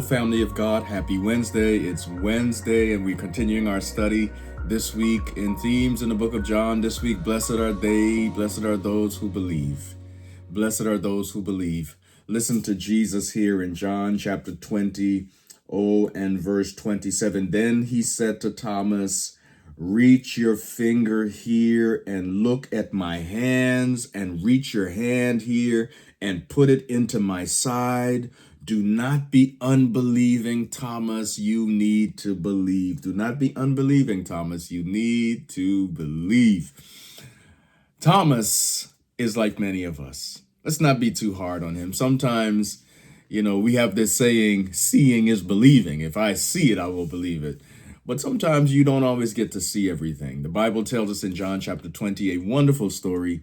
family of God. Happy Wednesday. It's Wednesday, and we're continuing our study this week in themes in the book of John. This week, blessed are they, blessed are those who believe. Blessed are those who believe. Listen to Jesus here in John chapter 20, and verse 27. Then he said to Thomas, reach your finger here and look at my hands, and reach your hand here and put it into my side. Do not be unbelieving, Thomas. You need to believe. Do not be unbelieving, Thomas. You need to believe. Thomas is like many of us. Let's not be too hard on him. Sometimes, we have this saying, seeing is believing. If I see it, I will believe it. But sometimes you don't always get to see everything. The Bible tells us in John chapter 20, a wonderful story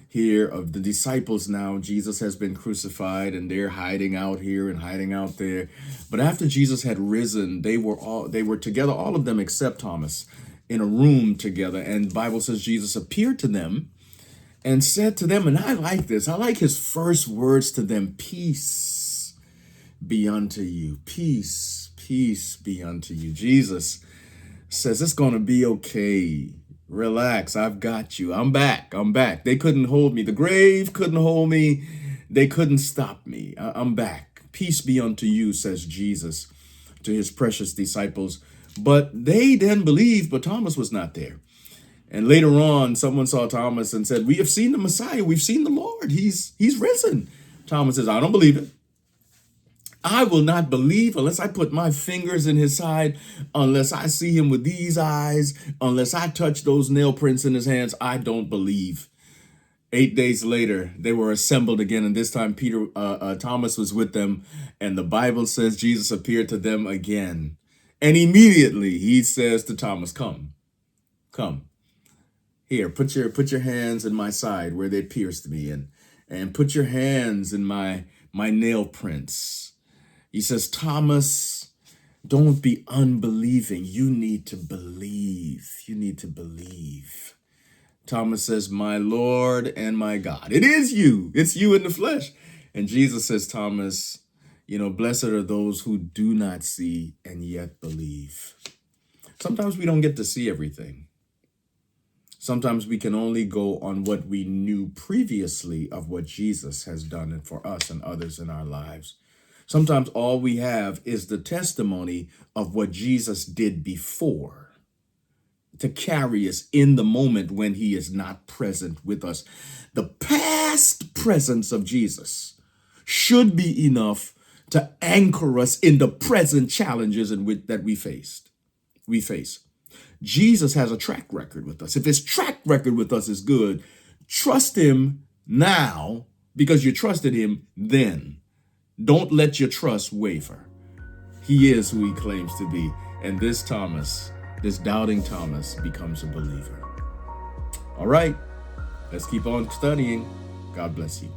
here of the disciples. Now Jesus has been crucified and they're hiding out here and hiding out there. But after Jesus had risen, they were together, all of them except Thomas, in a room together. And the Bible says Jesus appeared to them and said to them, and I like this, I like his first words to them, peace be unto you. Peace be unto you. Jesus says it's going to be okay. Relax, I've got you. I'm back. They couldn't hold me. The grave couldn't hold me. They couldn't stop me. I'm back. Peace be unto you, says Jesus to his precious disciples. But they then believed, but Thomas was not there. And later on, someone saw Thomas and said, we have seen the Messiah. We've seen the Lord. He's risen. Thomas says, I don't believe it. I will not believe unless I put my fingers in his side, unless I see him with these eyes, unless I touch those nail prints in his hands. I don't believe. 8 days later, they were assembled again, and this time Thomas was with them, and the Bible says Jesus appeared to them again. And immediately he says to Thomas, come. Here, put your hands in my side where they pierced me, and put your hands in my nail prints. He says, Thomas, don't be unbelieving. You need to believe. You need to believe. Thomas says, my Lord and my God. It is you. It's you in the flesh. And Jesus says, Thomas, blessed are those who do not see and yet believe. Sometimes we don't get to see everything. Sometimes we can only go on what we knew previously of what Jesus has done for us and others in our lives. Sometimes all we have is the testimony of what Jesus did before to carry us in the moment when he is not present with us. The past presence of Jesus should be enough to anchor us in the present challenges that we face. Jesus has a track record with us. If his track record with us is good, trust him now because you trusted him then. Don't let your trust waver. He is who he claims to be. And this doubting Thomas becomes a believer. All right, let's keep on studying. God bless you.